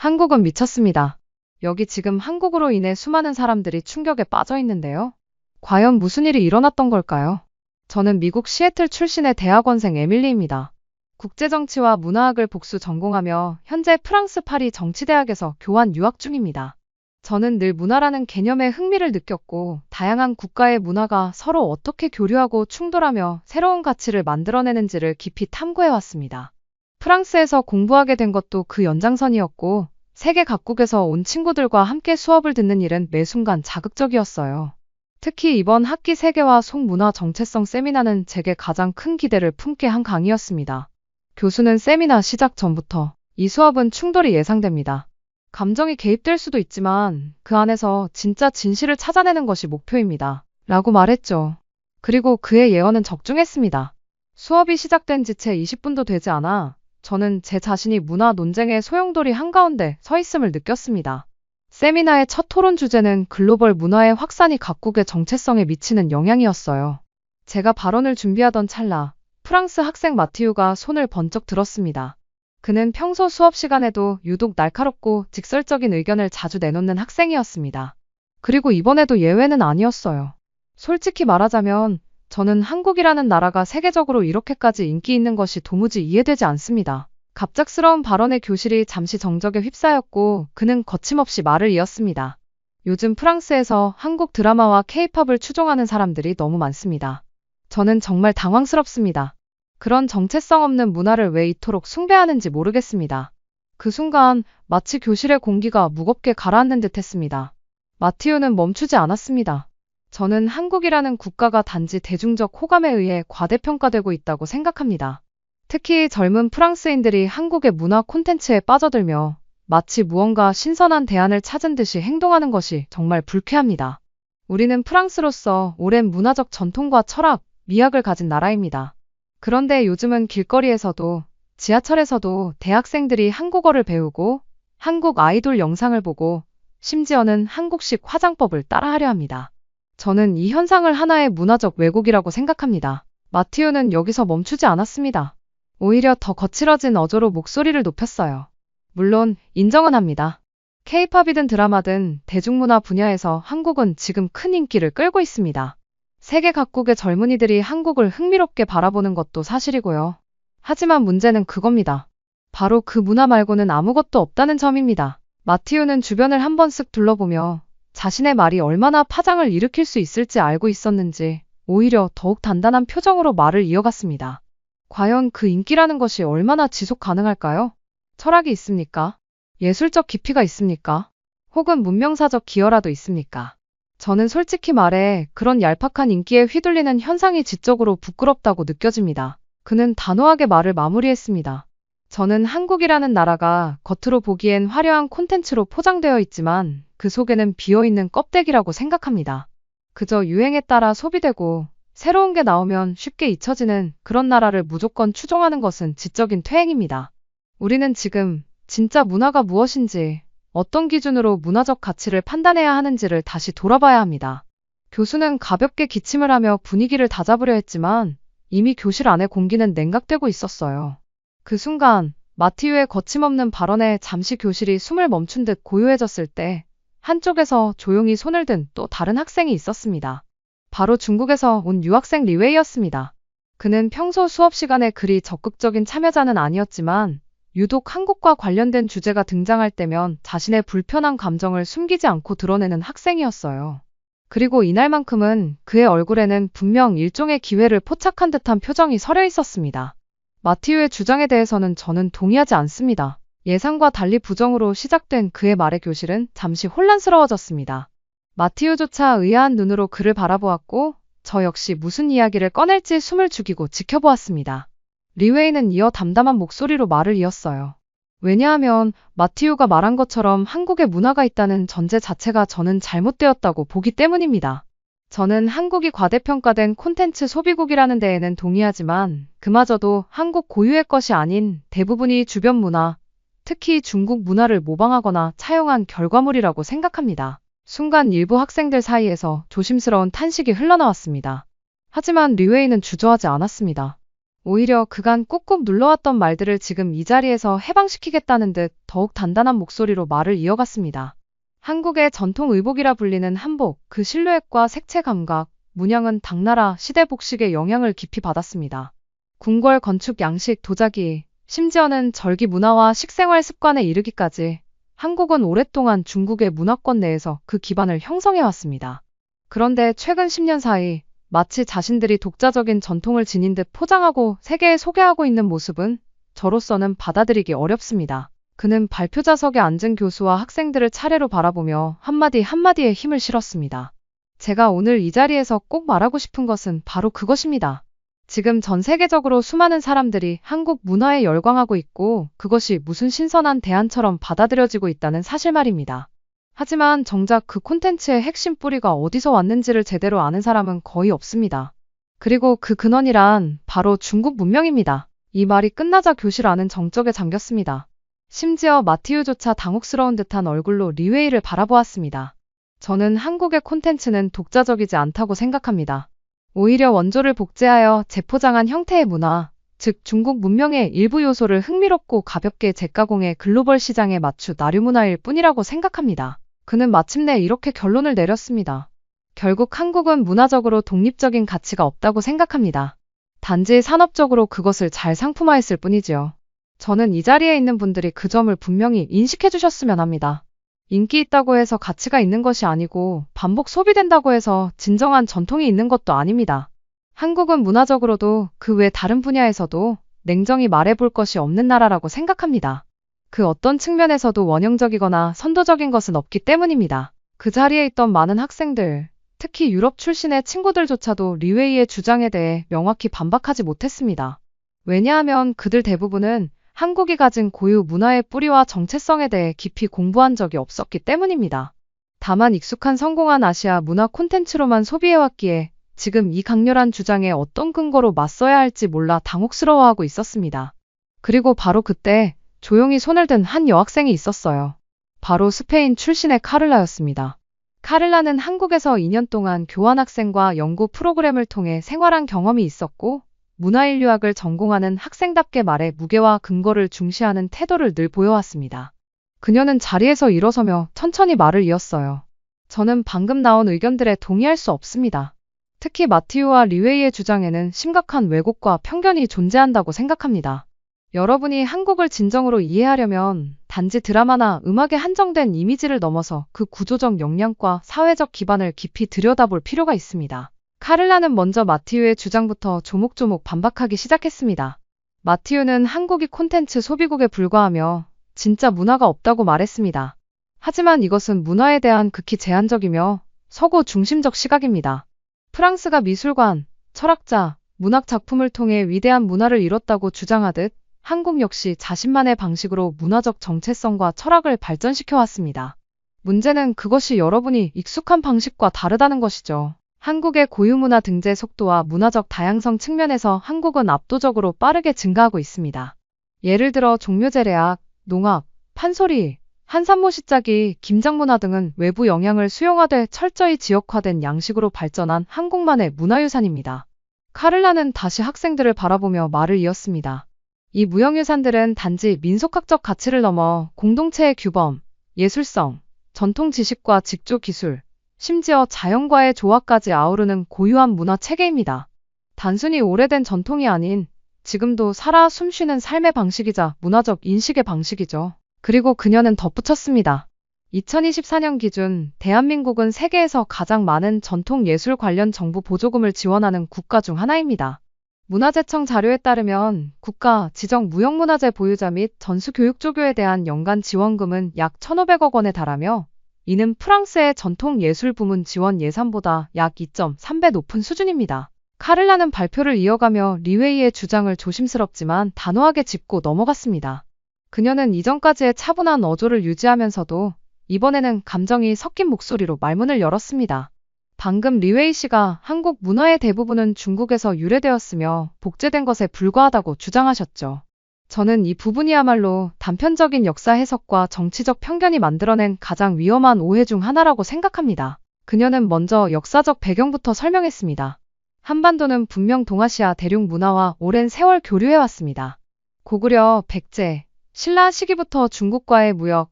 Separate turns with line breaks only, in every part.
한국은 미쳤습니다. 여기 지금 한국으로 인해 수많은 사람들이 충격에 빠져 있는데요. 과연 무슨 일이 일어났던 걸까요? 저는 미국 시애틀 출신의 대학원생 에밀리입니다. 국제정치와 문화학을 복수 전공하며 현재 프랑스 파리 정치대학에서 교환 유학 중입니다. 저는 늘 문화라는 개념에 흥미를 느꼈고 다양한 국가의 문화가 서로 어떻게 교류하고 충돌하며 새로운 가치를 만들어내는지를 깊이 탐구해왔습니다. 프랑스에서 공부하게 된 것도 그 연장선이었고 세계 각국에서 온 친구들과 함께 수업을 듣는 일은 매 순간 자극적이었어요. 특히 이번 학기 세계화 송문화 정체성 세미나는 제게 가장 큰 기대를 품게 한 강의였습니다. 교수는 세미나 시작 전부터 이 수업은 충돌이 예상됩니다. 감정이 개입될 수도 있지만 그 안에서 진짜 진실을 찾아내는 것이 목표입니다. 라고 말했죠. 그리고 그의 예언은 적중했습니다. 수업이 시작된 지 채 20분도 되지 않아 저는 제 자신이 문화 논쟁의 소용돌이 한가운데 서 있음을 느꼈습니다. 세미나의 첫 토론 주제는 글로벌 문화의 확산이 각국의 정체성에 미치는 영향이었어요. 제가 발언을 준비하던 찰나 프랑스 학생 마티유가 손을 번쩍 들었습니다. 그는 평소 수업 시간에도 유독 날카롭고 직설적인 의견을 자주 내놓는 학생이었습니다. 그리고 이번에도 예외는 아니었어요. 솔직히 말하자면 저는 한국이라는 나라가 세계적으로 이렇게까지 인기 있는 것이 도무지 이해되지 않습니다. 갑작스러운 발언에 교실이 잠시 정적에 휩싸였고 그는 거침없이 말을 이었습니다. 요즘 프랑스에서 한국 드라마와 케이팝을 추종하는 사람들이 너무 많습니다. 저는 정말 당황스럽습니다. 그런 정체성 없는 문화를 왜 이토록 숭배하는지 모르겠습니다. 그 순간 마치 교실의 공기가 무겁게 가라앉는 듯 했습니다. 마티우는 멈추지 않았습니다. 저는 한국이라는 국가가 단지 대중적 호감에 의해 과대평가되고 있다고 생각합니다. 특히 젊은 프랑스인들이 한국의 문화 콘텐츠에 빠져들며 마치 무언가 신선한 대안을 찾은 듯이 행동하는 것이 정말 불쾌합니다. 우리는 프랑스로서 오랜 문화적 전통과 철학, 미학을 가진 나라입니다. 그런데 요즘은 길거리에서도 지하철에서도 대학생들이 한국어를 배우고 한국 아이돌 영상을 보고 심지어는 한국식 화장법을 따라하려 합니다. 저는 이 현상을 하나의 문화적 왜곡이라고 생각합니다. 마티우는 여기서 멈추지 않았습니다. 오히려 더 거칠어진 어조로 목소리를 높였어요. 물론 인정은 합니다. 케이팝이든 드라마든 대중문화 분야에서 한국은 지금 큰 인기를 끌고 있습니다. 세계 각국의 젊은이들이 한국을 흥미롭게 바라보는 것도 사실이고요. 하지만 문제는 그겁니다. 바로 그 문화 말고는 아무것도 없다는 점입니다. 마티우는 주변을 한번 쓱 둘러보며 자신의 말이 얼마나 파장을 일으킬 수 있을지 알고 있었는지 오히려 더욱 단단한 표정으로 말을 이어갔습니다. 과연 그 인기라는 것이 얼마나 지속 가능할까요? 철학이 있습니까? 예술적 깊이가 있습니까? 혹은 문명사적 기여라도 있습니까? 저는 솔직히 말해 그런 얄팍한 인기에 휘둘리는 현상이 지적으로 부끄럽다고 느껴집니다. 그는 단호하게 말을 마무리했습니다. 저는 한국이라는 나라가 겉으로 보기엔 화려한 콘텐츠로 포장되어 있지만 그 속에는 비어있는 껍데기라고 생각합니다. 그저 유행에 따라 소비되고 새로운 게 나오면 쉽게 잊혀지는 그런 나라를 무조건 추종하는 것은 지적인 퇴행입니다. 우리는 지금 진짜 문화가 무엇인지 어떤 기준으로 문화적 가치를 판단해야 하는지를 다시 돌아봐야 합니다. 교수는 가볍게 기침을 하며 분위기를 다잡으려 했지만 이미 교실 안의 공기는 냉각되고 있었어요. 그 순간 마티유의 거침없는 발언에 잠시 교실이 숨을 멈춘 듯 고요해졌을 때 한쪽에서 조용히 손을 든 또 다른 학생이 있었습니다. 바로 중국에서 온 유학생 리웨이였습니다. 그는 평소 수업 시간에 그리 적극적인 참여자는 아니었지만 유독 한국과 관련된 주제가 등장할 때면 자신의 불편한 감정을 숨기지 않고 드러내는 학생이었어요. 그리고 이날만큼은 그의 얼굴에는 분명 일종의 기회를 포착한 듯한 표정이 서려 있었습니다. 마티유의 주장에 대해서는 저는 동의하지 않습니다. 예상과 달리 부정으로 시작된 그의 말에 교실은 잠시 혼란스러워졌습니다. 마티유조차 의아한 눈으로 그를 바라보았고 저 역시 무슨 이야기를 꺼낼지 숨을 죽이고 지켜보았습니다. 리웨이는 이어 담담한 목소리로 말을 이었어요. 왜냐하면 마티유가 말한 것처럼 한국에 문화가 있다는 전제 자체가 저는 잘못되었다고 보기 때문입니다. 저는 한국이 과대평가된 콘텐츠 소비국이라는 데에는 동의하지만 그마저도 한국 고유의 것이 아닌 대부분이 주변 문화, 특히 중국 문화를 모방하거나 차용한 결과물이라고 생각합니다. 순간 일부 학생들 사이에서 조심스러운 탄식이 흘러나왔습니다. 하지만 리웨이는 주저하지 않았습니다. 오히려 그간 꾹꾹 눌러왔던 말들을 지금 이 자리에서 해방시키겠다는 듯 더욱 단단한 목소리로 말을 이어갔습니다. 한국의 전통 의복이라 불리는 한복, 그 실루엣과 색채 감각, 문양은 당나라 시대 복식의 영향을 깊이 받았습니다. 궁궐 건축 양식, 도자기, 심지어는 절기 문화와 식생활 습관에 이르기까지 한국은 오랫동안 중국의 문화권 내에서 그 기반을 형성해왔습니다. 그런데 최근 10년 사이 마치 자신들이 독자적인 전통을 지닌 듯 포장하고 세계에 소개하고 있는 모습은 저로서는 받아들이기 어렵습니다. 그는 발표 좌석에 앉은 교수와 학생들을 차례로 바라보며 한마디 한마디에 힘을 실었습니다. 제가 오늘 이 자리에서 꼭 말하고 싶은 것은 바로 그것입니다. 지금 전 세계적으로 수많은 사람들이 한국 문화에 열광하고 있고 그것이 무슨 신선한 대안처럼 받아들여지고 있다는 사실 말입니다. 하지만 정작 그 콘텐츠의 핵심 뿌리가 어디서 왔는지를 제대로 아는 사람은 거의 없습니다. 그리고 그 근원이란 바로 중국 문명입니다. 이 말이 끝나자 교실 안은 정적에 잠겼습니다. 심지어 마티우조차 당혹스러운 듯한 얼굴로 리웨이를 바라보았습니다. 저는 한국의 콘텐츠는 독자적이지 않다고 생각합니다. 오히려 원조를 복제하여 재포장한 형태의 문화, 즉 중국 문명의 일부 요소를 흥미롭고 가볍게 재가공해 글로벌 시장에 맞춘 나류문화일 뿐이라고 생각합니다. 그는 마침내 이렇게 결론을 내렸습니다. 결국 한국은 문화적으로 독립적인 가치가 없다고 생각합니다. 단지 산업적으로 그것을 잘 상품화했을 뿐이지요. 저는 이 자리에 있는 분들이 그 점을 분명히 인식해 주셨으면 합니다. 인기 있다고 해서 가치가 있는 것이 아니고 반복 소비된다고 해서 진정한 전통이 있는 것도 아닙니다. 한국은 문화적으로도 그 외 다른 분야에서도 냉정히 말해볼 것이 없는 나라라고 생각합니다. 그 어떤 측면에서도 원형적이거나 선도적인 것은 없기 때문입니다. 그 자리에 있던 많은 학생들, 특히 유럽 출신의 친구들조차도 리웨이의 주장에 대해 명확히 반박하지 못했습니다. 왜냐하면 그들 대부분은 한국이 가진 고유 문화의 뿌리와 정체성에 대해 깊이 공부한 적이 없었기 때문입니다. 다만 익숙한 성공한 아시아 문화 콘텐츠로만 소비해왔기에 지금 이 강렬한 주장에 어떤 근거로 맞서야 할지 몰라 당혹스러워하고 있었습니다. 그리고 바로 그때 조용히 손을 든 한 여학생이 있었어요. 바로 스페인 출신의 카를라였습니다. 카를라는 한국에서 2년 동안 교환학생과 연구 프로그램을 통해 생활한 경험이 있었고 문화인류학을 전공하는 학생답게 말의 무게와 근거를 중시하는 태도를 늘 보여왔습니다. 그녀는 자리에서 일어서며 천천히 말을 이었어요. 저는 방금 나온 의견들에 동의할 수 없습니다. 특히 마티우와 리웨이의 주장에는 심각한 왜곡과 편견이 존재한다고 생각합니다. 여러분이 한국을 진정으로 이해하려면 단지 드라마나 음악에 한정된 이미지를 넘어서 그 구조적 역량과 사회적 기반을 깊이 들여다볼 필요가 있습니다. 카를라는 먼저 마티우의 주장부터 조목조목 반박하기 시작했습니다. 마티우는 한국이 콘텐츠 소비국에 불과하며 진짜 문화가 없다고 말했습니다. 하지만 이것은 문화에 대한 극히 제한적이며 서구 중심적 시각입니다. 프랑스가 미술관, 철학자, 문학 작품을 통해 위대한 문화를 이뤘다고 주장하듯 한국 역시 자신만의 방식으로 문화적 정체성과 철학을 발전시켜 왔습니다. 문제는 그것이 여러분이 익숙한 방식과 다르다는 것이죠. 한국의 고유문화 등재 속도와 문화적 다양성 측면에서 한국은 압도적으로 빠르게 증가하고 있습니다. 예를 들어 종묘제례악, 농악, 판소리, 한산모 시짜기, 김장문화 등은 외부 영향을 수용하되 철저히 지역화된 양식으로 발전한 한국만의 문화유산입니다. 카를라는 다시 학생들을 바라보며 말을 이었습니다. 이 무형유산들은 단지 민속학적 가치를 넘어 공동체의 규범, 예술성, 전통 지식과 직조 기술, 심지어 자연과의 조화까지 아우르는 고유한 문화 체계입니다. 단순히 오래된 전통이 아닌 지금도 살아 숨쉬는 삶의 방식이자 문화적 인식의 방식이죠. 그리고 그녀는 덧붙였습니다. 2024년 기준 대한민국은 세계에서 가장 많은 전통 예술 관련 정부 보조금을 지원하는 국가 중 하나입니다. 문화재청 자료에 따르면 국가 지정 무형문화재 보유자 및 전수교육조교에 대한 연간 지원금은 약 1,500억 원에 달하며 이는 프랑스의 전통예술 부문 지원 예산보다 약 2.3배 높은 수준입니다. 카를라는 발표를 이어가며 리웨이의 주장을 조심스럽지만 단호하게 짚고 넘어갔습니다. 그녀는 이전까지의 차분한 어조를 유지하면서도 이번에는 감정이 섞인 목소리로 말문을 열었습니다. 방금 리웨이 씨가 한국 문화의 대부분은 중국에서 유래되었으며 복제된 것에 불과하다고 주장하셨죠. 저는 이 부분이야말로 단편적인 역사 해석과 정치적 편견이 만들어낸 가장 위험한 오해 중 하나라고 생각합니다. 그녀는 먼저 역사적 배경부터 설명했습니다. 한반도는 분명 동아시아 대륙 문화와 오랜 세월 교류해왔습니다. 고구려, 백제, 신라 시기부터 중국과의 무역,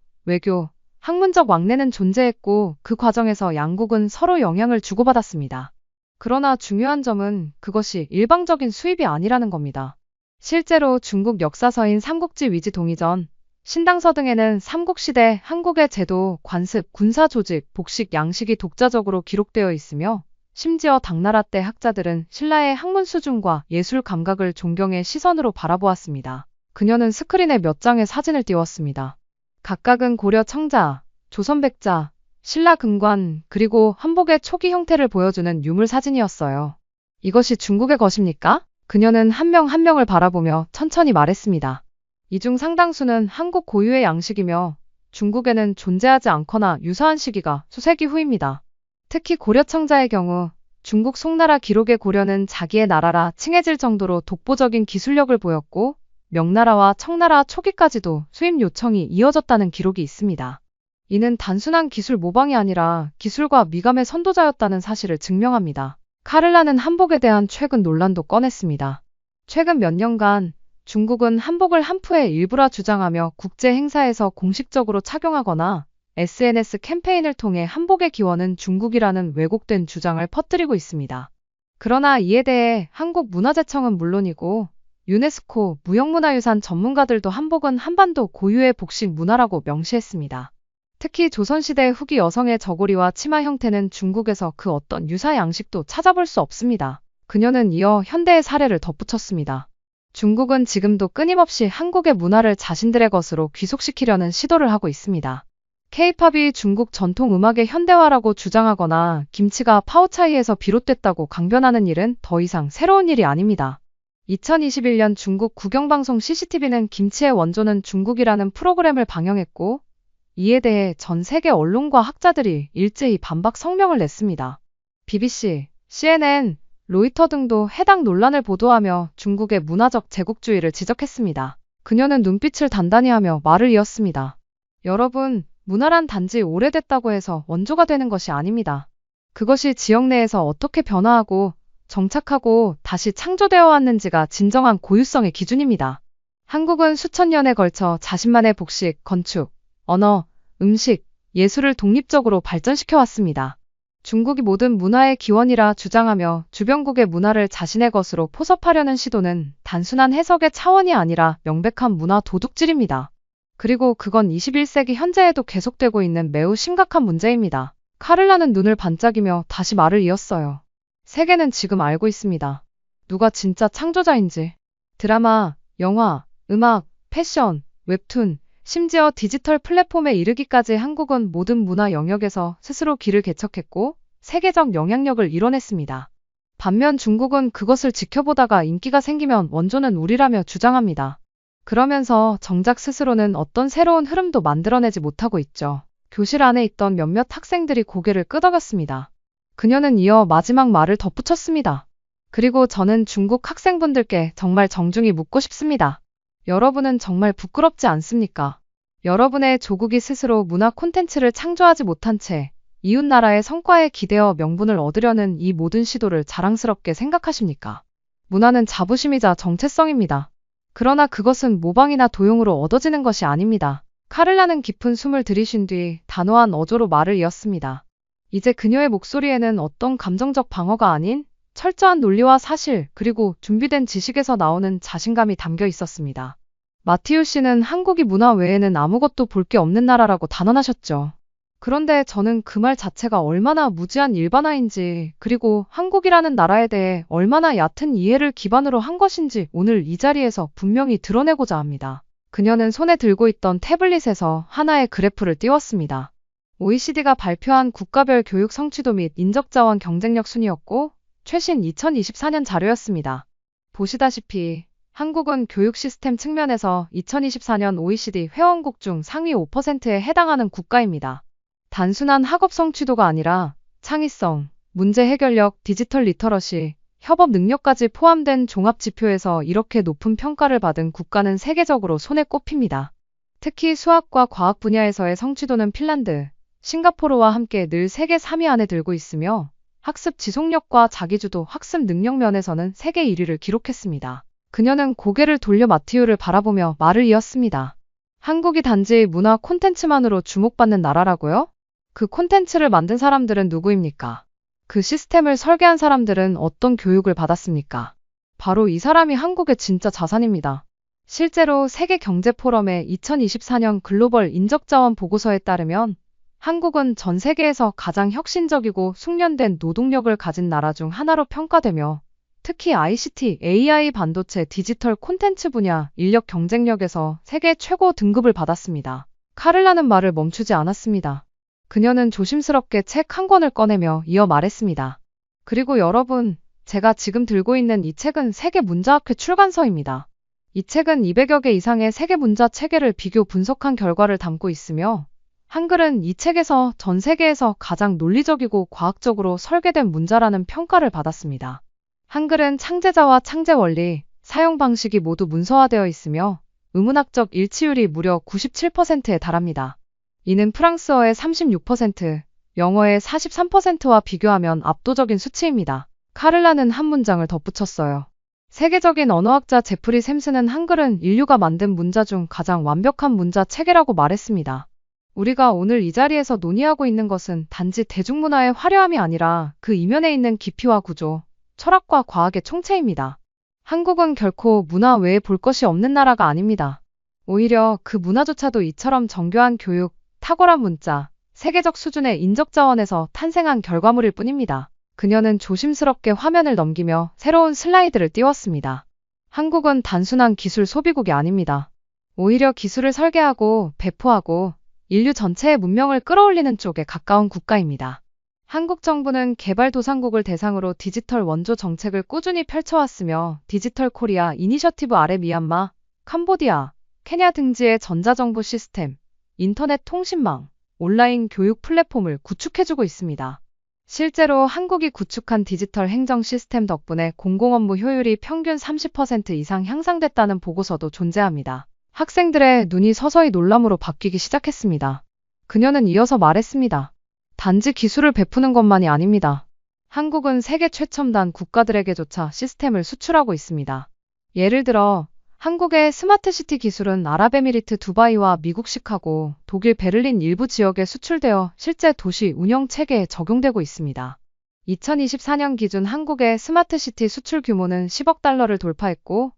외교, 학문적 왕래는 존재했고 그 과정에서 양국은 서로 영향을 주고받았습니다. 그러나 중요한 점은 그것이 일방적인 수입이 아니라는 겁니다. 실제로 중국 역사서인 삼국지 위지 동의전, 신당서 등에는 삼국시대 한국의 제도, 관습, 군사 조직, 복식, 양식이 독자적으로 기록되어 있으며 심지어 당나라 때 학자들은 신라의 학문 수준과 예술 감각을 존경의 시선으로 바라보았습니다. 그녀는 스크린에 몇 장의 사진을 띄웠습니다. 각각은 고려 청자, 조선 백자, 신라 금관, 그리고 한복의 초기 형태를 보여주는 유물 사진이었어요. 이것이 중국의 것입니까? 그녀는 한 명 한 명을 바라보며 천천히 말했습니다. 이 중 상당수는 한국 고유의 양식이며 중국에는 존재하지 않거나 유사한 시기가 수세기 후입니다. 특히 고려 청자의 경우 중국 송나라 기록의 고려는 자기의 나라라 칭해질 정도로 독보적인 기술력을 보였고 명나라와 청나라 초기까지도 수입 요청이 이어졌다는 기록이 있습니다. 이는 단순한 기술 모방이 아니라 기술과 미감의 선도자였다는 사실을 증명합니다. 카를라는 한복에 대한 최근 논란도 꺼냈습니다. 최근 몇 년간 중국은 한복을 한푸의 일부라 주장하며 국제 행사에서 공식적으로 착용하거나 SNS 캠페인을 통해 한복의 기원은 중국이라는 왜곡된 주장을 퍼뜨리고 있습니다. 그러나 이에 대해 한국문화재청은 물론이고 유네스코 무형문화유산 전문가들도 한복은 한반도 고유의 복식 문화라고 명시했습니다. 특히 조선시대 후기 여성의 저고리와 치마 형태는 중국에서 그 어떤 유사 양식도 찾아볼 수 없습니다. 그녀는 이어 현대의 사례를 덧붙였습니다. 중국은 지금도 끊임없이 한국의 문화를 자신들의 것으로 귀속시키려는 시도를 하고 있습니다. K-팝이 중국 전통 음악의 현대화라고 주장하거나 김치가 파오차이에서 비롯됐다고 강변하는 일은 더 이상 새로운 일이 아닙니다. 2021년 중국 국영방송 CCTV는 김치의 원조는 중국이라는 프로그램을 방영했고 이에 대해 전 세계 언론과 학자들이 일제히 반박 성명을 냈습니다. BBC, CNN, 로이터 등도 해당 논란을 보도하며 중국의 문화적 제국주의를 지적했습니다. 그녀는 눈빛을 단단히 하며 말을 이었습니다. 여러분, 문화란 단지 오래됐다고 해서 원조가 되는 것이 아닙니다. 그것이 지역 내에서 어떻게 변화하고 정착하고 다시 창조되어 왔는지가 진정한 고유성의 기준입니다. 한국은 수천 년에 걸쳐 자신만의 복식, 건축, 언어, 음식, 예술을 독립적으로 발전시켜 왔습니다. 중국이 모든 문화의 기원이라 주장하며 주변국의 문화를 자신의 것으로 포섭하려는 시도는 단순한 해석의 차원이 아니라 명백한 문화 도둑질입니다. 그리고 그건 21세기 현재에도 계속되고 있는 매우 심각한 문제입니다. 카를라는 눈을 반짝이며 다시 말을 이었어요. 세계는 지금 알고 있습니다. 누가 진짜 창조자인지. 드라마, 영화, 음악, 패션, 웹툰, 심지어 디지털 플랫폼에 이르기까지 한국은 모든 문화 영역에서 스스로 길을 개척했고 세계적 영향력을 이뤄냈습니다. 반면 중국은 그것을 지켜보다가 인기가 생기면 원조는 우리라며 주장합니다. 그러면서 정작 스스로는 어떤 새로운 흐름도 만들어내지 못하고 있죠. 교실 안에 있던 몇몇 학생들이 고개를 끄덕였습니다. 그녀는 이어 마지막 말을 덧붙였습니다. 그리고 저는 중국 학생분들께 정말 정중히 묻고 싶습니다. 여러분은 정말 부끄럽지 않습니까? 여러분의 조국이 스스로 문화 콘텐츠를 창조하지 못한 채 이웃나라의 성과에 기대어 명분을 얻으려는 이 모든 시도를 자랑스럽게 생각하십니까? 문화는 자부심이자 정체성입니다. 그러나 그것은 모방이나 도용으로 얻어지는 것이 아닙니다. 카를라는 깊은 숨을 들이쉰 뒤 단호한 어조로 말을 이었습니다. 이제 그녀의 목소리에는 어떤 감정적 방어가 아닌 철저한 논리와 사실 그리고 준비된 지식에서 나오는 자신감이 담겨 있었습니다. 마티우 씨는 한국이 문화 외에는 아무것도 볼 게 없는 나라라고 단언하셨죠. 그런데 저는 그 말 자체가 얼마나 무지한 일반화인지 그리고 한국이라는 나라에 대해 얼마나 얕은 이해를 기반으로 한 것인지 오늘 이 자리에서 분명히 드러내고자 합니다. 그녀는 손에 들고 있던 태블릿에서 하나의 그래프를 띄웠습니다. OECD가 발표한 국가별 교육 성취도 및 인적자원 경쟁력 순위였고 최신 2024년 자료였습니다. 보시다시피 한국은 교육 시스템 측면에서 2024년 OECD 회원국 중 상위 5%에 해당하는 국가입니다. 단순한 학업 성취도가 아니라 창의성, 문제 해결력, 디지털 리터러시, 협업 능력까지 포함된 종합 지표에서 이렇게 높은 평가를 받은 국가는 세계적으로 손에 꼽힙니다. 특히 수학과 과학 분야에서의 성취도는 핀란드, 싱가포르와 함께 늘 세계 3위 안에 들고 있으며 학습 지속력과 자기주도 학습 능력 면에서는 세계 1위를 기록했습니다. 그녀는 고개를 돌려 마티우를 바라보며 말을 이었습니다. 한국이 단지 문화 콘텐츠만으로 주목받는 나라라고요? 그 콘텐츠를 만든 사람들은 누구입니까? 그 시스템을 설계한 사람들은 어떤 교육을 받았습니까? 바로 이 사람이 한국의 진짜 자산입니다. 실제로 세계경제포럼의 2024년 글로벌 인적자원 보고서에 따르면 한국은 전 세계에서 가장 혁신적이고 숙련된 노동력을 가진 나라 중 하나로 평가되며 특히 ICT, AI, 반도체, 디지털 콘텐츠 분야 인력 경쟁력에서 세계 최고 등급을 받았습니다. 카를라는 말을 멈추지 않았습니다. 그녀는 조심스럽게 책 한 권을 꺼내며 이어 말했습니다. 그리고 여러분, 제가 지금 들고 있는 이 책은 세계 문자학회 출간서입니다. 이 책은 200여 개 이상의 세계 문자 체계를 비교 분석한 결과를 담고 있으며 한글은 이 책에서 전 세계에서 가장 논리적이고 과학적으로 설계된 문자라는 평가를 받았습니다. 한글은 창제자와 창제 원리, 사용 방식이 모두 문서화되어 있으며 의문학적 일치율이 무려 97%에 달합니다. 이는 프랑스어의 36%, 영어의 43%와 비교하면 압도적인 수치입니다. 카를라는 한 문장을 덧붙였어요. 세계적인 언어학자 제프리 샘스는 한글은 인류가 만든 문자 중 가장 완벽한 문자 체계라고 말했습니다. 우리가 오늘 이 자리에서 논의하고 있는 것은 단지 대중문화의 화려함이 아니라 그 이면에 있는 깊이와 구조, 철학과 과학의 총체입니다. 한국은 결코 문화 외에 볼 것이 없는 나라가 아닙니다. 오히려 그 문화조차도 이처럼 정교한 교육, 탁월한 문자, 세계적 수준의 인적 자원에서 탄생한 결과물일 뿐입니다. 그녀는 조심스럽게 화면을 넘기며 새로운 슬라이드를 띄웠습니다. 한국은 단순한 기술 소비국이 아닙니다. 오히려 기술을 설계하고 배포하고 인류 전체의 문명을 끌어올리는 쪽에 가까운 국가입니다. 한국 정부는 개발도상국을 대상으로 디지털 원조 정책을 꾸준히 펼쳐왔으며 디지털 코리아 이니셔티브 아래 미얀마, 캄보디아, 케냐 등지의 전자정보 시스템, 인터넷 통신망, 온라인 교육 플랫폼을 구축해주고 있습니다. 실제로 한국이 구축한 디지털 행정 시스템 덕분에 공공업무 효율이 평균 30% 이상 향상됐다는 보고서도 존재합니다. 학생들의 눈이 서서히 놀람으로 바뀌기 시작했습니다. 그녀는 이어서 말했습니다. 단지 기술을 베푸는 것만이 아닙니다. 한국은 세계 최첨단 국가들에게조차 시스템을 수출하고 있습니다. 예를 들어 한국의 스마트시티 기술은 아랍에미리트 두바이와 미국 시카고, 독일 베를린 일부 지역에 수출되어 실제 도시 운영 체계에 적용되고 있습니다. 2024년 기준 한국의 스마트시티 수출 규모는 10억 달러를 돌파했고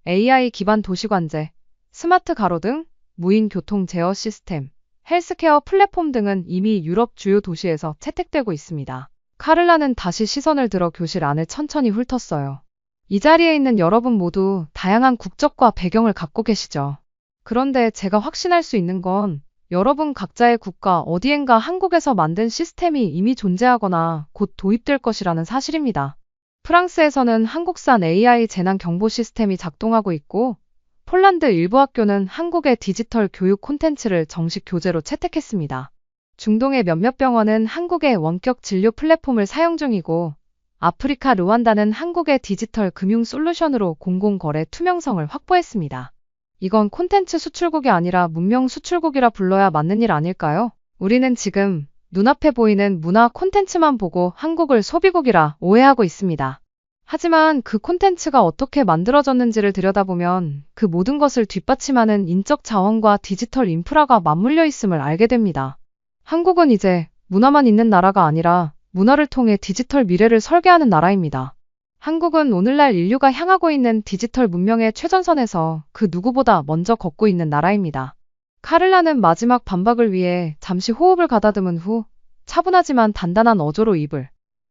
AI 기반 도시관제, 스마트 가로등, 무인 교통 제어 시스템, 헬스케어 플랫폼 등은 이미 유럽 주요 도시에서 채택되고 있습니다. 카를라는 다시 시선을 들어 교실 안을 천천히 훑었어요. 이 자리에 있는 여러분 모두 다양한 국적과 배경을 갖고 계시죠. 그런데 제가 확신할 수 있는 건 여러분 각자의 국가 어디엔가 한국에서 만든 시스템이 이미 존재하거나 곧 도입될 것이라는 사실입니다. 프랑스에서는 한국산 AI 재난 경보 시스템이 작동하고 있고 폴란드 일부 학교는 한국의 디지털 교육 콘텐츠를 정식 교재로 채택했습니다. 중동의 몇몇 병원은 한국의 원격 진료 플랫폼을 사용 중이고 아프리카 르완다는 한국의 디지털 금융 솔루션으로 공공거래 투명성을 확보했습니다. 이건 콘텐츠 수출국이 아니라 문명 수출국이라 불러야 맞는 일 아닐까요? 우리는 지금 눈앞에 보이는 문화 콘텐츠만 보고 한국을 소비국이라 오해하고 있습니다. 하지만 그 콘텐츠가 어떻게 만들어졌는지를 들여다보면 그 모든 것을 뒷받침하는 인적 자원과 디지털 인프라가 맞물려 있음을 알게 됩니다. 한국은 이제 문화만 있는 나라가 아니라 문화를 통해 디지털 미래를 설계하는 나라입니다. 한국은 오늘날 인류가 향하고 있는 디지털 문명의 최전선에서 그 누구보다 먼저 걷고 있는 나라입니다. 카를라는 마지막 반박을 위해 잠시 호흡을 가다듬은 후 차분하지만 단단한 어조로 입을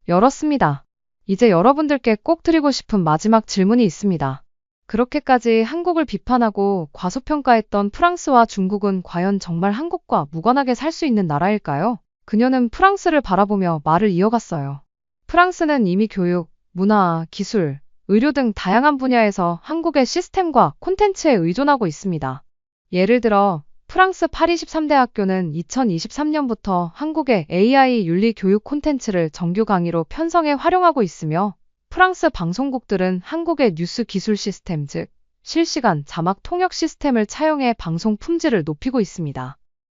열었습니다. 이제 여러분들께 꼭 드리고 싶은 마지막 질문이 있습니다. 그렇게까지 한국을 비판하고 과소평가했던 프랑스와 중국은 과연 정말 한국과 무관하게 살 수 있는 나라일까요? 그녀는 프랑스를 바라보며 말을 이어갔어요. 프랑스는 이미 교육, 문화, 기술, 의료 등 다양한 분야에서 한국의 시스템과 콘텐츠에 의존하고 있습니다. 예를 들어 프랑스 파리 13대학교는 2023년부터 한국의 AI 윤리 교육 콘텐츠를 정규 강의로 편성해 활용하고 있으며 프랑스 방송국들은 한국의 뉴스 기술 시스템 즉 실시간 자막 통역 시스템을 차용해 방송 품질을 높이고 있습니다.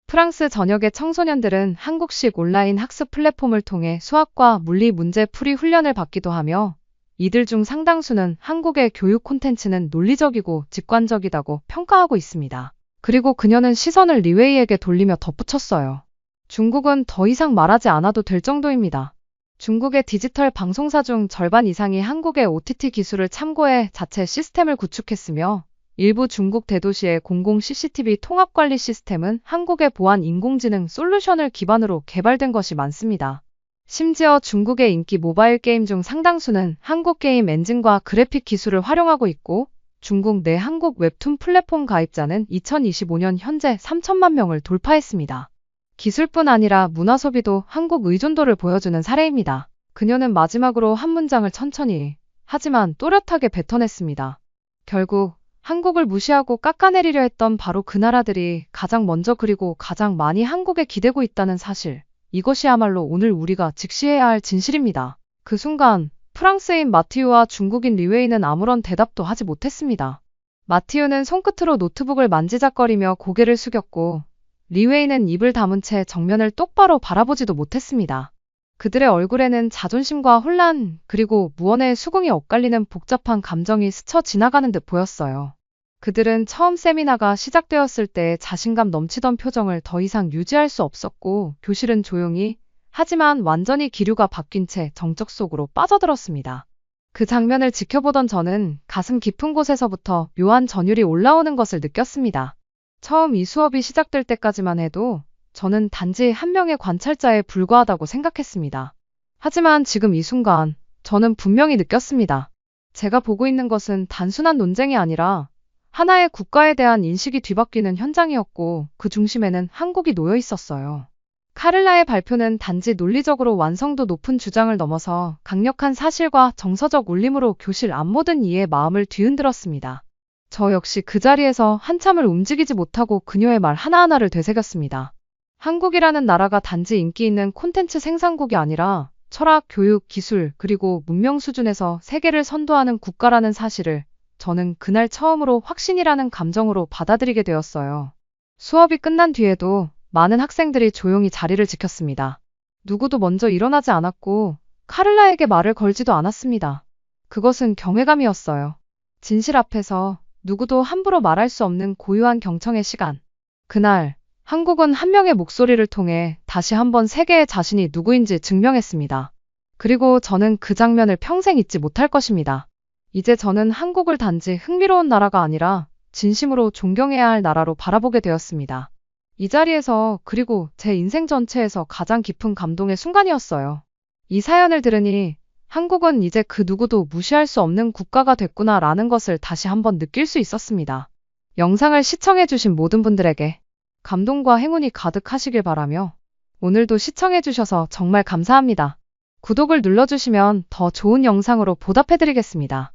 프랑스 전역의 청소년들은 한국식 온라인 학습 플랫폼을 통해 수학과 물리 문제 풀이 훈련을 받기도 하며 이들 중 상당수는 한국의 교육 콘텐츠는 논리적이고 직관적이다고 평가하고 있습니다. 그리고 그녀는 시선을 리웨이에게 돌리며 덧붙였어요. 중국은 더 이상 말하지 않아도 될 정도입니다. 중국의 디지털 방송사 중 절반 이상이 한국의 OTT 기술을 참고해 자체 시스템을 구축했으며 일부 중국 대도시의 공공 CCTV 통합관리 시스템은 한국의 보안 인공지능 솔루션을 기반으로 개발된 것이 많습니다. 심지어 중국의 인기 모바일 게임 중 상당수는 한국 게임 엔진과 그래픽 기술을 활용하고 있고 중국 내 한국 웹툰 플랫폼 가입자는 2025년 현재 3천만 명을 돌파했습니다. 기술뿐 아니라 문화 소비도 한국 의존도를 보여주는 사례입니다. 그녀는 마지막으로 한 문장을 천천히 하지만 또렷하게 뱉어냈습니다. 결국 한국을 무시하고 깎아내리려 했던 바로 그 나라들이 가장 먼저 그리고 가장 많이 한국에 기대고 있다는 사실. 이것이야말로 오늘 우리가 직시해야 할 진실입니다. 그 순간 프랑스인 마티우와 중국인 리웨이는 아무런 대답도 하지 못했습니다. 마티우는 손끝으로 노트북을 만지작거리며 고개를 숙였고 리웨이는 입을 다문 채 정면을 똑바로 바라보지도 못했습니다. 그들의 얼굴에는 자존심과 혼란 그리고 무언의 수긍이 엇갈리는 복잡한 감정이 스쳐 지나가는 듯 보였어요. 그들은 처음 세미나가 시작되었을 때 자신감 넘치던 표정을 더 이상 유지할 수 없었고 교실은 조용히 하지만 완전히 기류가 바뀐 채 정적 속으로 빠져들었습니다. 그 장면을 지켜보던 저는 가슴 깊은 곳에서부터 묘한 전율이 올라오는 것을 느꼈습니다. 처음 이 수업이 시작될 때까지만 해도 저는 단지 한 명의 관찰자에 불과하다고 생각했습니다. 하지만 지금 이 순간 저는 분명히 느꼈습니다. 제가 보고 있는 것은 단순한 논쟁이 아니라 하나의 국가에 대한 인식이 뒤바뀌는 현장이었고 그 중심에는 한국이 놓여 있었어요. 카를라의 발표는 단지 논리적으로 완성도 높은 주장을 넘어서 강력한 사실과 정서적 울림으로 교실 앞 모든 이의 마음을 뒤흔들었습니다. 저 역시 그 자리에서 한참을 움직이지 못하고 그녀의 말 하나하나를 되새겼습니다. 한국이라는 나라가 단지 인기 있는 콘텐츠 생산국이 아니라 철학, 교육, 기술, 그리고 문명 수준에서 세계를 선도하는 국가라는 사실을 저는 그날 처음으로 확신이라는 감정으로 받아들이게 되었어요. 수업이 끝난 뒤에도 많은 학생들이 조용히 자리를 지켰습니다. 누구도 먼저 일어나지 않았고 카를라에게 말을 걸지도 않았습니다. 그것은 경외감이었어요. 진실 앞에서 누구도 함부로 말할 수 없는 고유한 경청의 시간. 그날 한국은 한 명의 목소리를 통해 다시 한번 세계의 자신이 누구인지 증명했습니다. 그리고 저는 그 장면을 평생 잊지 못할 것입니다. 이제 저는 한국을 단지 흥미로운 나라가 아니라 진심으로 존경해야 할 나라로 바라보게 되었습니다. 이 자리에서 그리고 제 인생 전체에서 가장 깊은 감동의 순간이었어요. 이 사연을 들으니 한국은 이제 그 누구도 무시할 수 없는 국가가 됐구나라는 것을 다시 한번 느낄 수 있었습니다. 영상을 시청해주신 모든 분들에게 감동과 행운이 가득하시길 바라며 오늘도 시청해주셔서 정말 감사합니다. 구독을 눌러주시면 더 좋은 영상으로 보답해드리겠습니다.